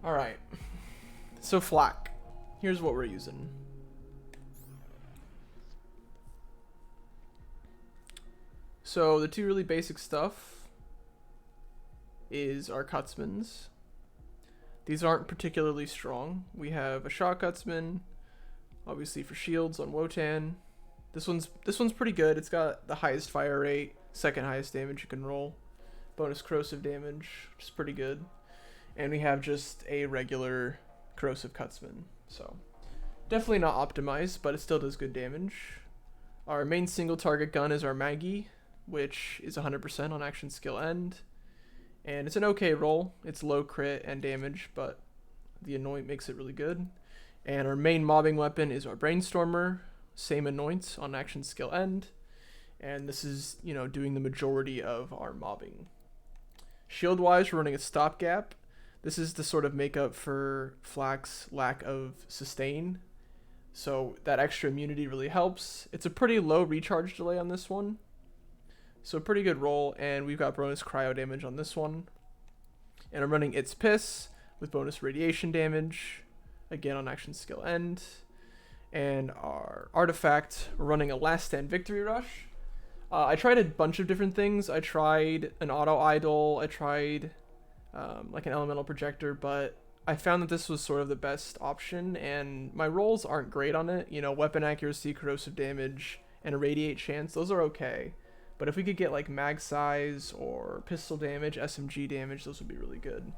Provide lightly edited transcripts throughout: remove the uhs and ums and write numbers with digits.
Alright. So Fl4k. Here's what we're using. So the two really basic stuff is our Cutsmans. These aren't particularly strong. We have a Shot Cutsman, obviously for shields on Wotan. This one's pretty good. It's got the highest fire rate, second highest damage you can roll, bonus corrosive damage, which is pretty good. And we have just a regular corrosive Cutsman. So definitely not optimized, but it still does good damage. Our main single target gun is our Maggie, which is 100% on action skill end. And it's an okay roll. It's low crit and damage, but the anoint makes it really good. And our main mobbing weapon is our Brainstormer, same anoint on action skill end. And this is, doing the majority of our mobbing. Shield wise, we're running a stopgap. This is to sort of make up for Fl4k's lack of sustain. So that extra immunity really helps. It's a pretty low recharge delay on this one. So pretty good roll, and we've got bonus cryo damage on this one. And I'm running It's Piss with bonus radiation damage, again on action skill end. And our artifact, we're running a Last Stand Victory Rush. I tried a bunch of different things. I tried an auto idol, I tried like an elemental projector, but I found that this was sort of the best option, and my rolls aren't great on it. Weapon accuracy, corrosive damage, and irradiate chance, those are okay. But if we could get like mag size or pistol damage, SMG damage, those would be really good.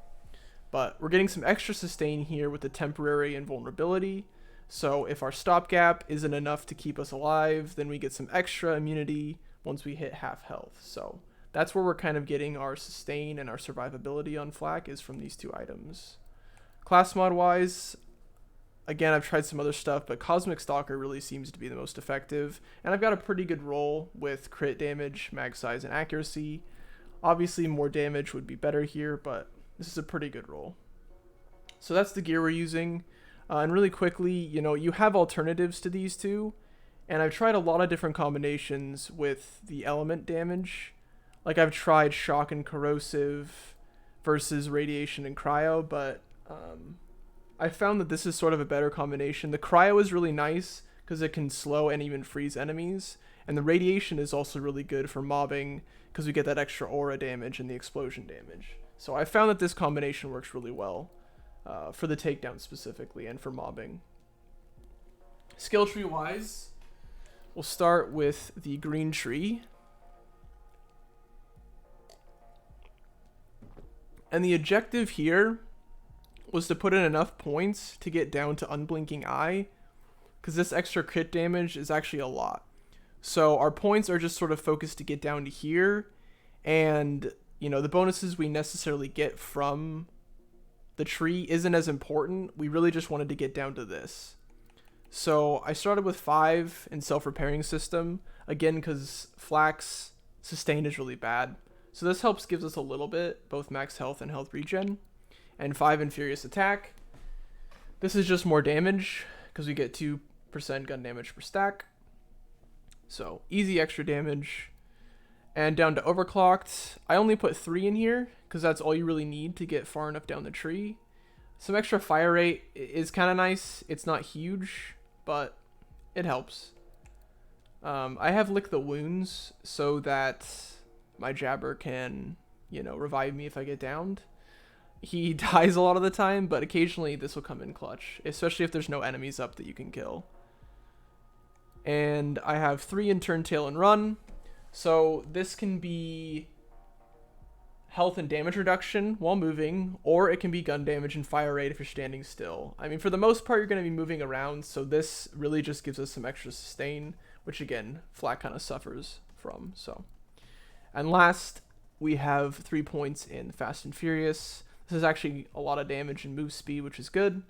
But we're getting some extra sustain here with the temporary invulnerability. So if our stopgap isn't enough to keep us alive, then we get some extra immunity once we hit half health. So that's where we're kind of getting our sustain and our survivability on Fl4k, is from these two items. Class mod wise, again, I've tried some other stuff, but Cosmic Stalker really seems to be the most effective. And I've got a pretty good roll with crit damage, mag size, and accuracy. Obviously, more damage would be better here, but this is a pretty good roll. So that's the gear we're using. And really quickly, you have alternatives to these two. And I've tried a lot of different combinations with the element damage. Like I've tried shock and corrosive versus radiation and cryo, but I found that this is sort of a better combination. The cryo is really nice because it can slow and even freeze enemies. And the radiation is also really good for mobbing because we get that extra aura damage and the explosion damage. So I found that this combination works really well for the takedown specifically and for mobbing. Skill tree wise, we'll start with the green tree. And the objective here was to put in enough points to get down to Unblinking Eye, because this extra crit damage is actually a lot. So our points are just sort of focused to get down to here, and the bonuses we necessarily get from the tree isn't as important. We really just wanted to get down to this. So I started with 5 in self-repairing system, again because Fl4k's sustain is really bad. So this gives us a little bit, both max health and health regen. And 5 in Furious Attack. This is just more damage because we get 2% gun damage per stack. So easy extra damage. And down to Overclocked, I only put 3 in here because that's all you really need to get far enough down the tree. Some extra fire rate is kind of nice. It's not huge, but it helps. I have Lick the Wounds so that my jabber can, revive me if I get downed. He dies a lot of the time, but occasionally this will come in clutch, especially if there's no enemies up that you can kill. And I have 3 in Turn Tail and Run. So this can be health and damage reduction while moving, or it can be gun damage and fire rate if you're standing still. I mean, for the most part, you're going to be moving around, so this really just gives us some extra sustain, which again, Fl4k kind of suffers from. So, and last, we have 3 points in Fast and Furious. This is actually a lot of damage and move speed, which is good.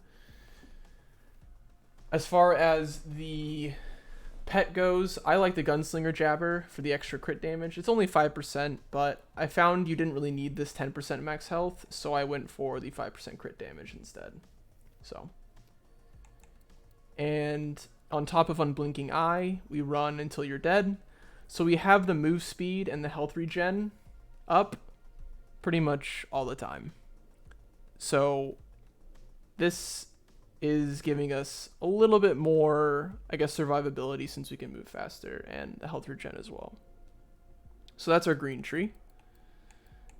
As far as the pet goes, I like the Gunslinger Jabber for the extra crit damage. It's only 5%, but I found you didn't really need this 10% max health, so I went for the 5% crit damage instead. So, and on top of Unblinking Eye, we run until you're dead. So we have the move speed and the health regen up pretty much all the time. So this is giving us a little bit more, I guess, survivability since we can move faster, and the health regen as well. So that's our green tree.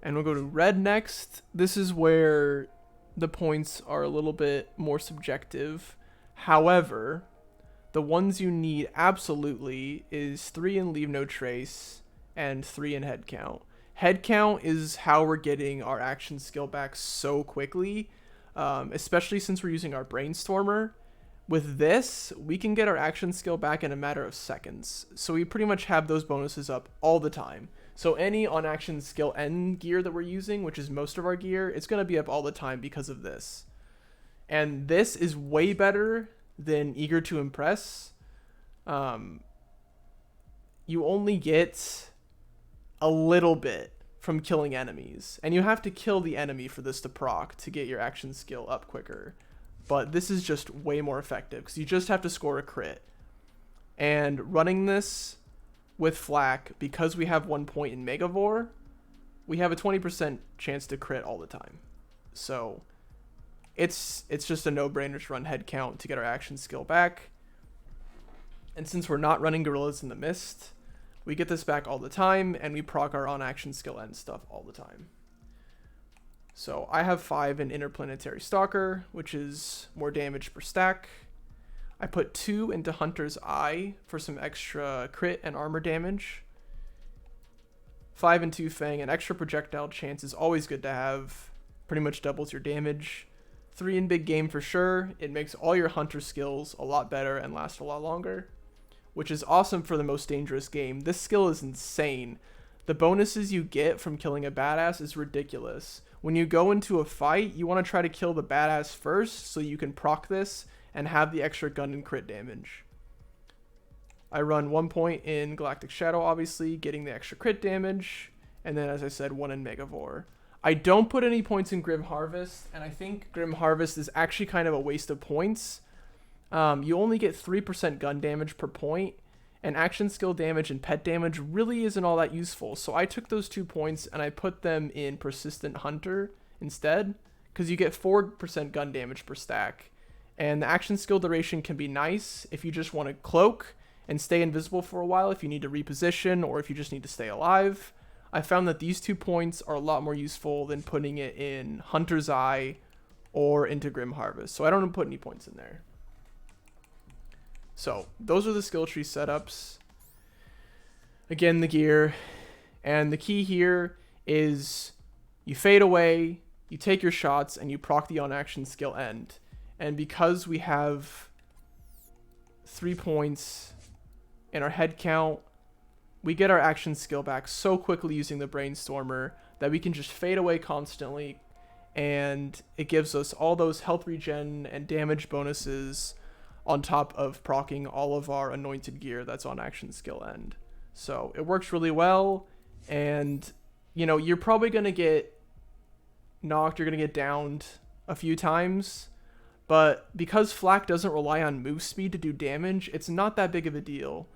And we'll go to red next. This is where the points are a little bit more subjective. However, the ones you need absolutely is 3 in Leave No Trace and 3 in Head Count. Head Count is how we're getting our action skill back so quickly, especially since we're using our Brainstormer. With this, we can get our action skill back in a matter of seconds. So we pretty much have those bonuses up all the time. So any on action skill N gear that we're using, which is most of our gear, it's going to be up all the time because of this. And this is way better than Eager to Impress. You only get a little bit from killing enemies, and you have to kill the enemy for this to proc to get your action skill up quicker. But this is just way more effective because you just have to score a crit. And running this with Fl4k, because we have 1 point in Megavore, we have a 20% chance to crit all the time. So it's just a no-brainer to run Head Count to get our action skill back. And since we're not running Gorillas in the Mist, we get this back all the time, and we proc our on-action skill N stuff all the time. So I have 5 in Interplanetary Stalker, which is more damage per stack. I put 2 into Hunter's Eye for some extra crit and armor damage. 5 into Fang, an extra projectile chance is always good to have. Pretty much doubles your damage. 3 in Big Game for sure. It makes all your Hunter skills a lot better and last a lot longer, which is awesome for the most dangerous game. This skill is insane. The bonuses you get from killing a badass is ridiculous. When you go into a fight, you want to try to kill the badass first so you can proc this and have the extra gun and crit damage. I run 1 point in Galactic Shadow, obviously, getting the extra crit damage, and then, as I said, 1 in Megavore. I don't put any points in Grim Harvest, and I think Grim Harvest is actually kind of a waste of points. You only get 3% gun damage per point, and action skill damage and pet damage really isn't all that useful. So I took those 2 points and I put them in Persistent Hunter instead, because you get 4% gun damage per stack. And the action skill duration can be nice if you just want to cloak and stay invisible for a while, if you need to reposition, or if you just need to stay alive. I found that these 2 points are a lot more useful than putting it in Hunter's Eye or into Grim Harvest. So I don't put any points in there. So those are the skill tree setups. Again, the gear. And the key here is you fade away, you take your shots, and you proc the on-action skill end. And because we have 3 points in our head count, we get our action skill back so quickly using the Brainstormer that we can just fade away constantly. And it gives us all those health regen and damage bonuses on top of proccing all of our anointed gear that's on action skill end. So it works really well, and you know, you're probably going to get knocked, you're going to get downed a few times, but because Fl4k doesn't rely on move speed to do damage, it's not that big of a deal.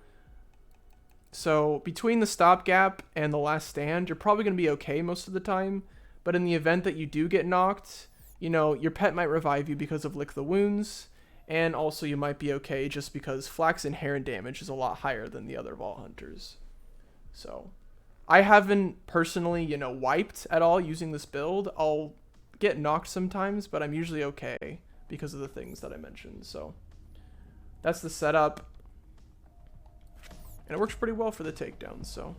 So between the stopgap and the last stand, you're probably going to be okay most of the time, but in the event that you do get knocked, you know, your pet might revive you because of Lick the Wounds. And also you might be okay just because Fl4k's inherent damage is a lot higher than the other Vault Hunters. So I haven't personally, you know, wiped at all using this build. I'll get knocked sometimes, but I'm usually okay because of the things that I mentioned. So that's the setup. And it works pretty well for the takedowns, so.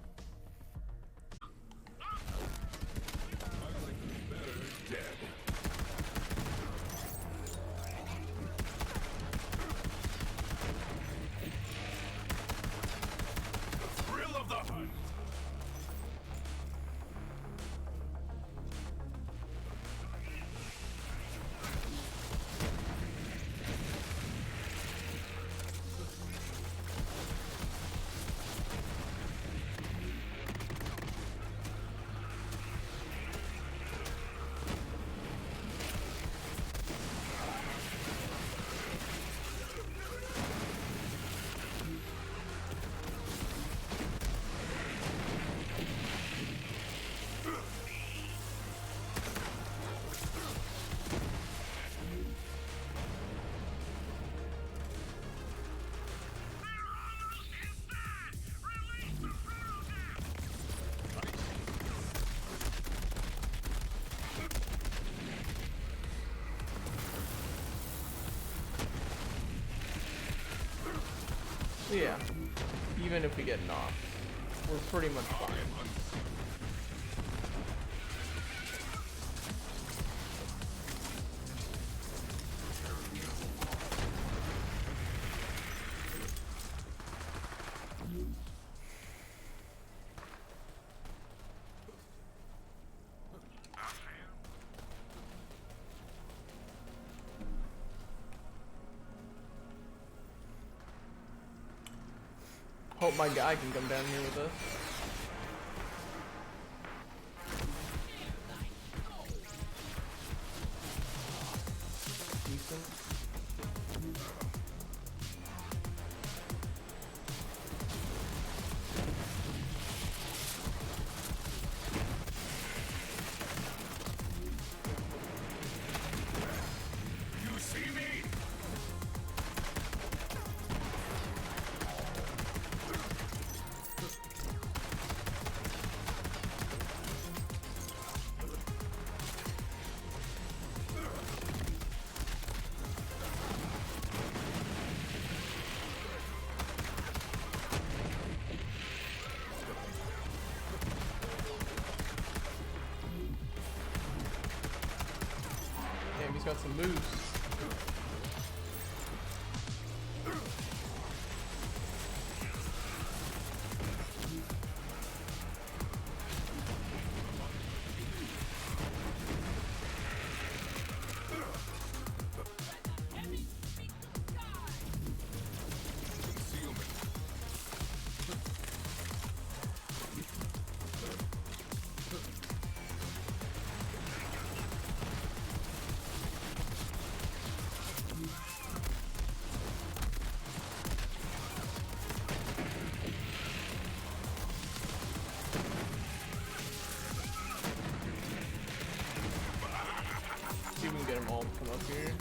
yeah, even if we get knocked, we're pretty much fine. Hope my guy can come down here with us. Decent. You see me? Damn, he's got some moves. See if we can get them all to come up here.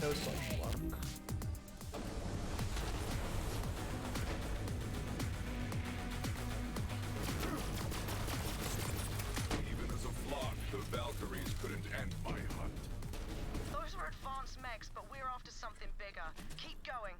No such luck. Even as a flock, the Valkyries couldn't end my hunt. Those were advanced mechs, but we're after something bigger. Keep going.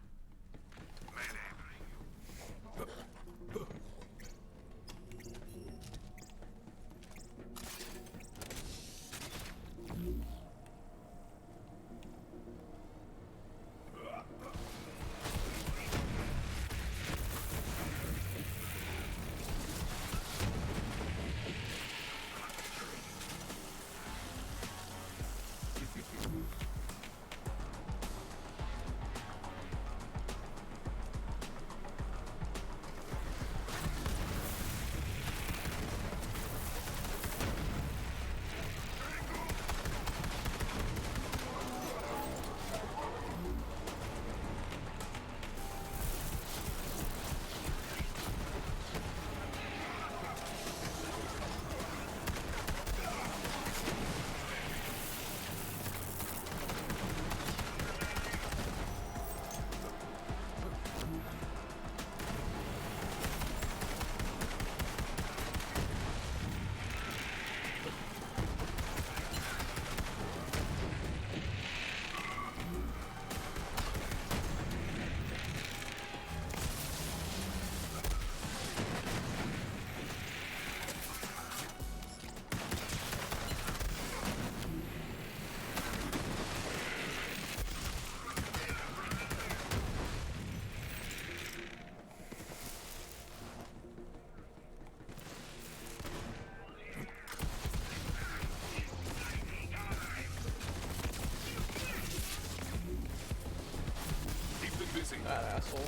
That asshole.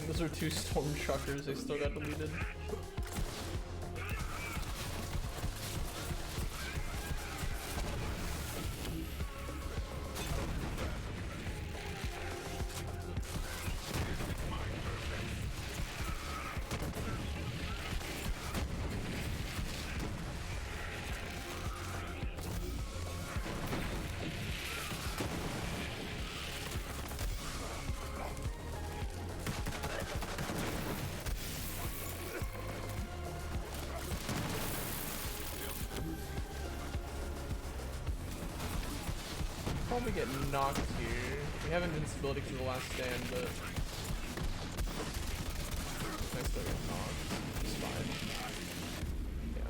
Those are two storm truckers, they still got deleted. probably get knocked here. We have invincibility because of the last stand, but I still get knocked. It's fine. Yeah.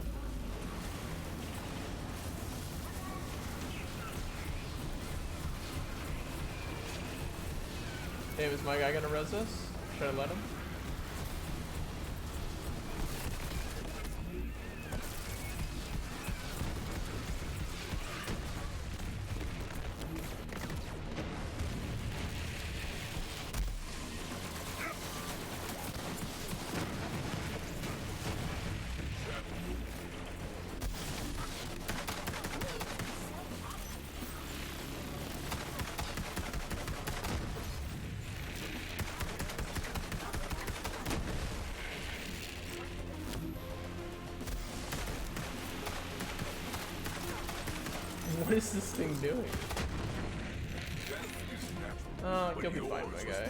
Damn, is my guy gonna res us? Should I let him? What is this thing doing? Oh, you'll be fine, my guy.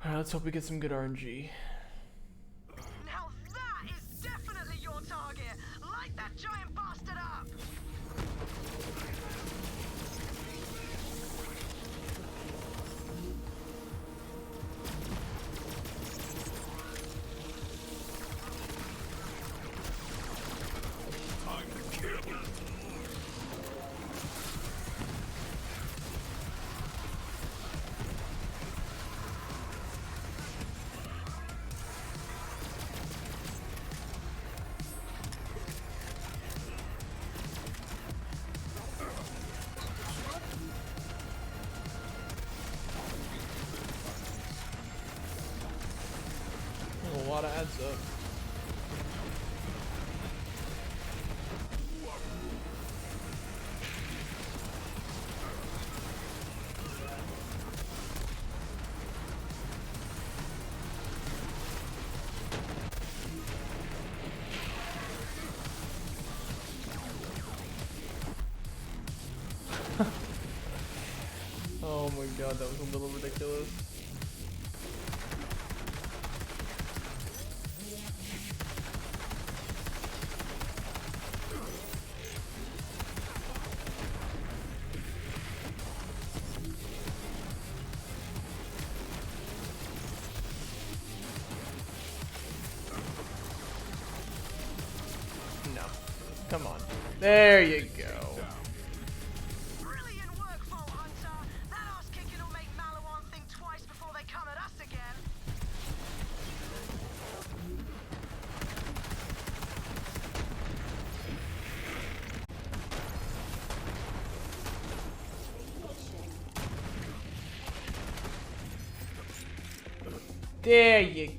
Alright, let's hope we get some good RNG. Now that is definitely your target. Light that giant bastard up. Time to kill. A lot of adds up. Oh my god, that was a little ridiculous. No. Come on. There you go. Brilliant work, Vault Hunter. That ass kicking will make Malawan think twice before they come at us again. There you